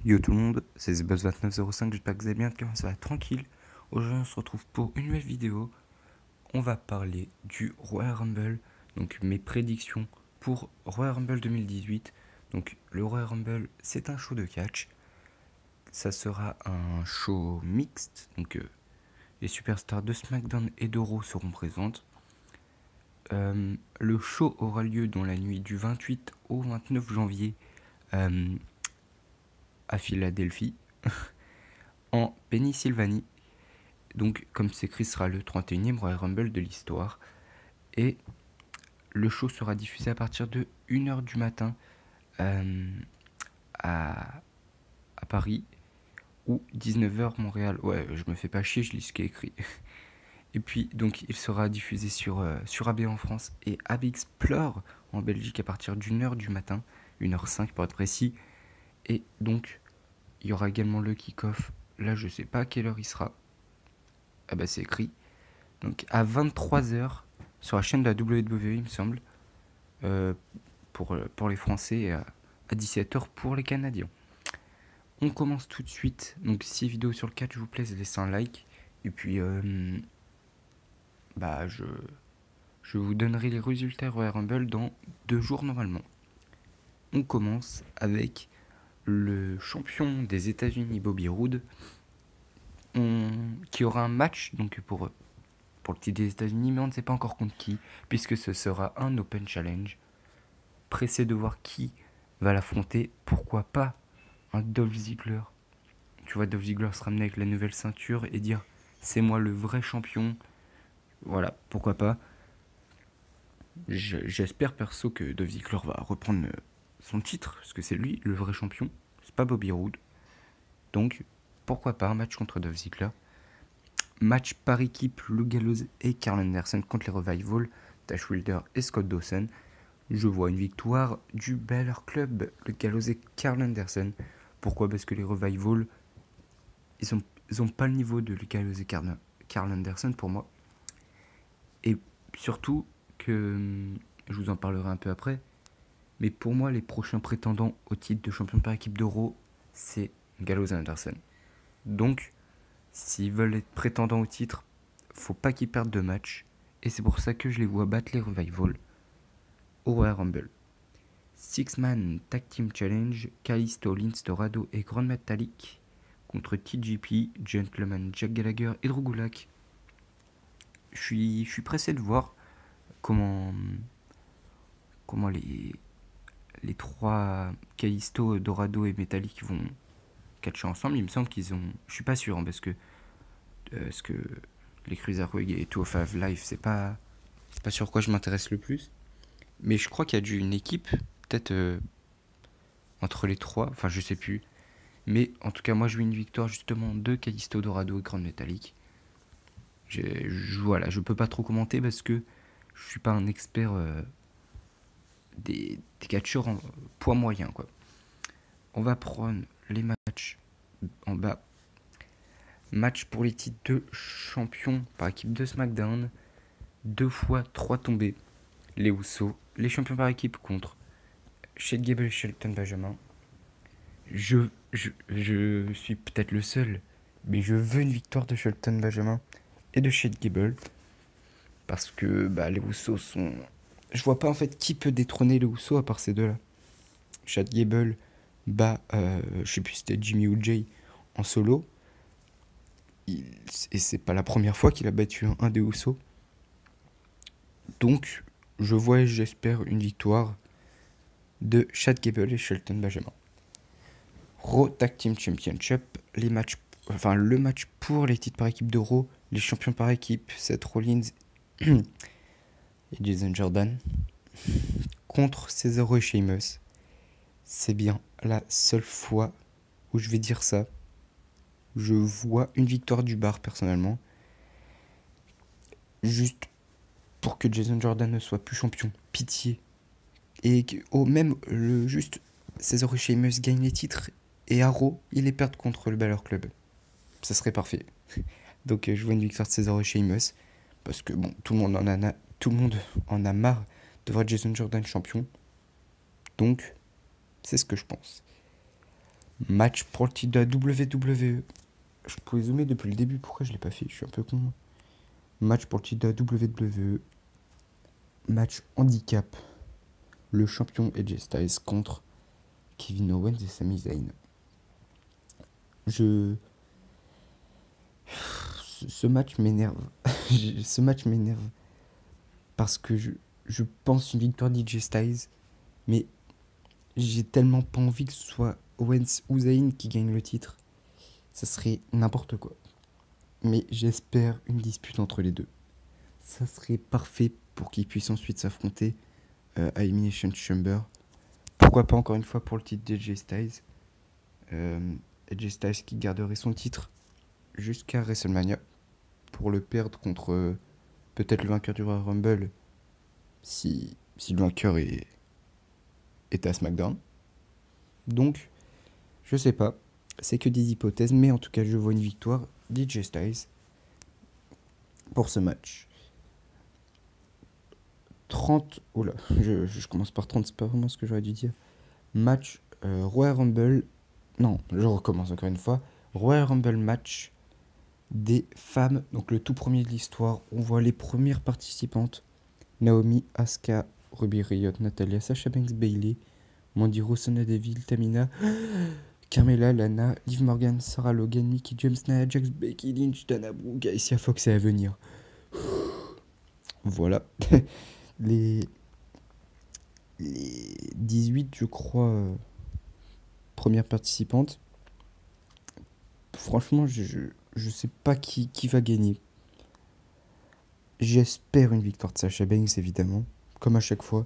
Yo tout le monde, c'est ZBuzz2905, j'espère que vous allez bien, que ça va tranquille. Aujourd'hui on se retrouve pour une nouvelle vidéo. On va parler du Royal Rumble, donc mes prédictions pour Royal Rumble 2018. Donc le Royal Rumble c'est un show de catch. Ça sera un show mixte, donc les superstars de SmackDown et de Raw seront présentes. Le show aura lieu dans la nuit du 28 au 29 janvier à Philadelphie, en Pennsylvanie. Donc, comme c'est écrit, ce sera le 31e Royal Rumble de l'histoire. Et le show sera diffusé à partir de 1h du matin euh, à, à Paris ou 19h Montréal. Ouais, je me fais pas chier, je lis ce qui est écrit. Et puis, donc, il sera diffusé sur AB en France et AB Explore en Belgique à partir d'1h du matin, 1h05 pour être précis. Et donc, il y aura également le kick-off. Là, je sais pas à quelle heure il sera. Ah bah, c'est écrit. Donc, à 23h sur la chaîne de la WWE, il me semble. euh, pour les Français et à 17h pour les Canadiens. On commence tout de suite. Donc si la vidéo sur le catch vous plaît, laissez un like. Et puis, bah, je vous donnerai les résultats Royal Rumble dans 2 jours normalement. On commence avec le champion des États-Unis, Bobby Roode, qui aura un match donc pour le titre des États-Unis, mais on ne sait pas encore contre qui, puisque ce sera un Open Challenge. Pressé de voir qui va l'affronter. Pourquoi pas un Dolph Ziggler. Tu vois Dolph Ziggler se ramener avec la nouvelle ceinture et dire c'est moi le vrai champion. Voilà, pourquoi pas. J'espère perso que Dolph Ziggler va reprendre son titre, parce que c'est lui le vrai champion, c'est pas Bobby Roode. Donc pourquoi pas un match contre Dolph Ziggler. Match par équipe, Luke Gallows et Karl Anderson contre les Revival, Tash Wilder et Scott Dawson. Je vois une victoire du Balor Club, Luke Gallows et Karl Anderson. Pourquoi? Parce que les Revival, ils ont pas le niveau de Luke Gallows et Karl Anderson pour moi. Et surtout que, je vous en parlerai un peu après, mais pour moi, les prochains prétendants au titre de champion par équipe d'Euro, c'est Gallows et Anderson. Donc, s'ils veulent être prétendants au titre, faut pas qu'ils perdent de match. Et c'est pour ça que je les vois battre les Revival au Royal Rumble. Six-Man Tag Team Challenge, Kalisto, Lince Dorado et Grand Metalik contre TJP, Gentleman Jack Gallagher et Drew Gulak. Je suis pressé de voir comment les trois Kalisto, Dorado et Metallic vont catcher ensemble. Il me semble qu'ils ont. Je suis pas sûr, hein, parce que les Cruiserweight et 205 Live, c'est pas sur quoi je m'intéresse le plus. Mais je crois qu'il y a dû une équipe, peut-être entre les trois, enfin je sais plus. Mais en tout cas, moi je veux une victoire justement de Kalisto, Dorado et Grand Metallic. Voilà, je peux pas trop commenter parce que je suis pas un expert des catcheurs en poids moyen, quoi. On va prendre les matchs en bas. Match pour les titres de champion par équipe de SmackDown. 2 fois 3 tombées. Les Usos, les champions par équipe contre Shane Gable et Shelton Benjamin. Je suis peut-être le seul, mais je veux une victoire de Shelton Benjamin et de Shane Gable. Parce que bah, les Usos sont. Je vois pas en fait qui peut détrôner les Usos à part ces deux-là. Chad Gable bat, je sais plus si c'était Jimmy ou Jay en solo. Et c'est pas la première fois qu'il a battu un des Usos. Donc, je vois et j'espère une victoire de Chad Gable et Shelton Benjamin. Raw Tag Team Championship, le match pour les titres par équipe de Raw, les champions par équipe, Seth Rollins et Jason Jordan contre Cesaro et Sheamus. C'est bien la seule fois où je vais dire ça. Je vois une victoire du bar personnellement. Juste pour que Jason Jordan ne soit plus champion. Pitié. Et que, même juste Cesaro et Sheamus gagnent les titres et Raw, ils les perdent contre le Balor Club. Ça serait parfait. Donc je vois une victoire de Cesaro et Sheamus. Parce que bon, tout le monde en a marre de voir Jason Jordan champion. Donc, c'est ce que je pense. Match pour le titre de la WWE. Je pouvais zoomer depuis le début, pourquoi je l'ai pas fait? Je suis un peu con. Match pour le titre de la WWE. Match handicap. Le champion AJ Styles contre Kevin Owens et Sami Zayn. Je... Ce match m'énerve. Ce match m'énerve parce que je pense une victoire d'AJ Styles, mais j'ai tellement pas envie que ce soit Owens ou Zayn qui gagne le titre. Ça serait n'importe quoi. Mais j'espère une dispute entre les deux. Ça serait parfait pour qu'ils puissent ensuite s'affronter à Elimination Chamber. Pourquoi pas encore une fois pour le titre d'AJ Styles. AJ Styles qui garderait son titre jusqu'à WrestleMania pour le perdre contre peut-être le vainqueur du Royal Rumble si le vainqueur est à SmackDown. Donc, je sais pas. C'est que des hypothèses, mais en tout cas, je vois une victoire d'AJ Styles pour ce match. 30. Oula, je commence par 30, c'est pas vraiment ce que j'aurais dû dire. Match Royal Rumble. Non, je recommence encore une fois. Royal Rumble match des femmes. Donc le tout premier de l'histoire. On voit les premières participantes. Naomi, Asuka, Ruby Riott, Natalia, Sasha Banks, Bayley, Mandy Rose, Sonya Deville, Tamina, Carmella, Lana, Liv Morgan, Sarah Logan, Mickie James, Nia Jax, Becky Lynch, Dana Brooke, Alicia Fox est à venir. Voilà. les 18, je crois, premières participantes. Franchement, je sais pas qui va gagner. J'espère une victoire de Sasha Banks, évidemment, comme à chaque fois.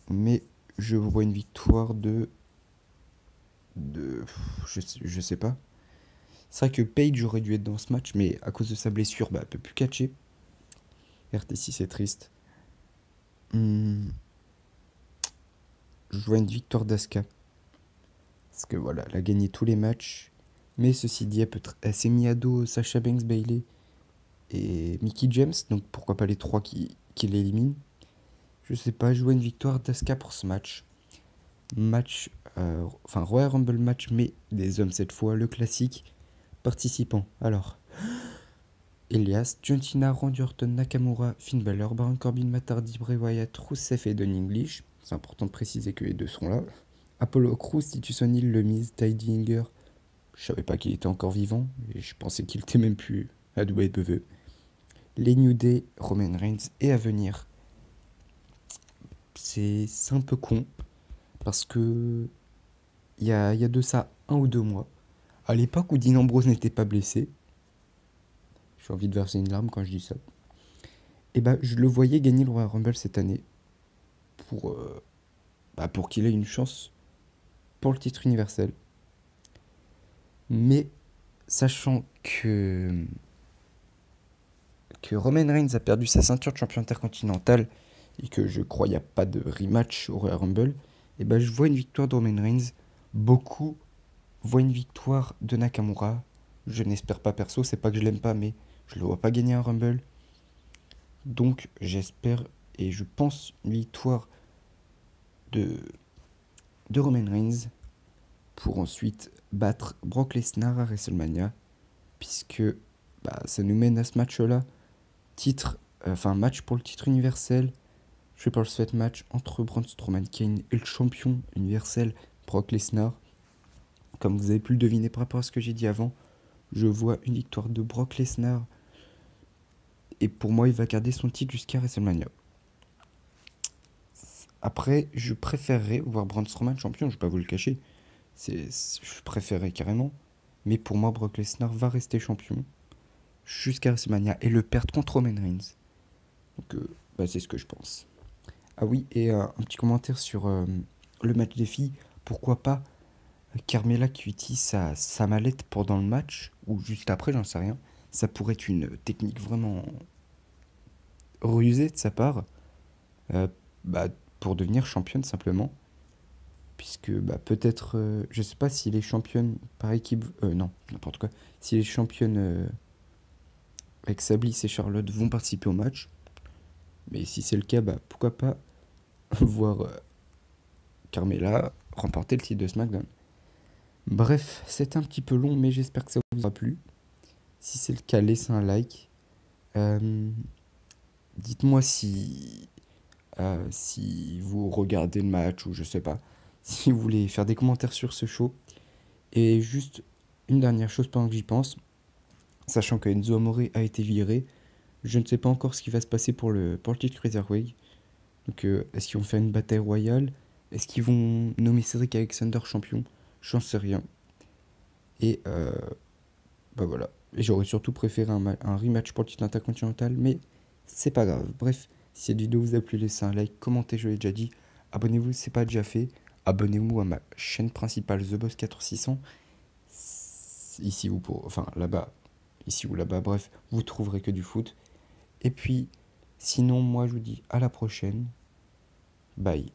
Mais je vois une victoire je sais pas. C'est vrai que Paige aurait dû être dans ce match, mais à cause de sa blessure, elle peut plus catcher. RT6, c'est triste. Je vois une victoire d'Asuka. Parce que voilà, elle a gagné tous les matchs. Mais ceci dit, elle s'est mis à dos Sasha Banks, Bayley et Mickie James. Donc pourquoi pas les trois qui l'éliminent. Je sais pas, je vois une victoire d'Asuka pour ce match. Royal Rumble match, mais des hommes cette fois, le classique. Participants. Alors, Elias, John Cena, Randy Orton, Nakamura, Finn Balor, Baron Corbin, Matt Hardy, Bray Wyatt, Rusev et Don English. C'est important de préciser que les deux sont là. Apollo Crews, Titus O'Neil, Le Miz, Ty Dillinger. Je savais pas qu'il était encore vivant, et je pensais qu'il était même plus à WWE. Les New Day, Roman Reigns et à venir. C'est un peu con, parce que il y a de ça 1 ou 2 mois, à l'époque où Dean Ambrose n'était pas blessé, j'ai envie de verser une larme quand je dis ça, et je le voyais gagner le Royal Rumble cette année pour, pour qu'il ait une chance pour le titre universel. Mais sachant que Roman Reigns a perdu sa ceinture de champion intercontinental et que je crois qu'il n'y a pas de rematch au Royal Rumble, je vois une victoire de Roman Reigns. Beaucoup voient une victoire de Nakamura. Je n'espère pas perso, c'est pas que je l'aime pas, mais je le vois pas gagner un Rumble. Donc j'espère et je pense une victoire de Roman Reigns pour ensuite battre Brock Lesnar à WrestleMania, puisque ça nous mène à ce match-là. Match pour le titre universel. Triple Threat match entre Braun Strowman, Kane et le champion universel Brock Lesnar. Comme vous avez pu le deviner par rapport à ce que j'ai dit avant, je vois une victoire de Brock Lesnar. Et pour moi, il va garder son titre jusqu'à WrestleMania. Après, je préférerais voir Braun Strowman champion, je vais pas vous le cacher. Je préférerais carrément. Mais pour moi, Brock Lesnar va rester champion jusqu'à WrestleMania et le perdre contre Roman Reigns. Donc, c'est ce que je pense. Ah oui, et un petit commentaire sur le match des filles. Pourquoi pas Carmella qui utilise sa mallette pendant le match, ou juste après, j'en sais rien. Ça pourrait être une technique vraiment rusée de sa part, euh, pour devenir championne simplement. Puisque peut-être, je sais pas s'il est championne par équipe, non, n'importe quoi. Si les championnes avec Sablis et Charlotte vont participer au match, mais si c'est le cas, pourquoi pas voir Carmella remporter le titre de SmackDown. Bref, c'est un petit peu long, mais j'espère que ça vous a plu. Si c'est le cas, laissez un like. Euh, Dites-moi si vous regardez le match ou je sais pas. Si vous voulez faire des commentaires sur ce show. Et juste une dernière chose pendant que j'y pense. Sachant que Enzo Amore a été viré, je ne sais pas encore ce qui va se passer pour le titre Cruiserweight. Donc, est-ce qu'ils vont faire une bataille royale? Est-ce qu'ils vont nommer Cedric Alexander champion? J'en sais rien. Et bah voilà. Et j'aurais surtout préféré un rematch pour le titre intercontinental, mais c'est pas grave. Bref, si cette vidéo vous a plu, laissez un like, commentez, je l'ai déjà dit. Abonnez-vous si ce n'est pas déjà fait. Abonnez-vous à ma chaîne principale The Boss 4600. Ici enfin là-bas, ici ou là-bas, bref, vous trouverez que du foot. Et puis, sinon, moi je vous dis à la prochaine. Bye.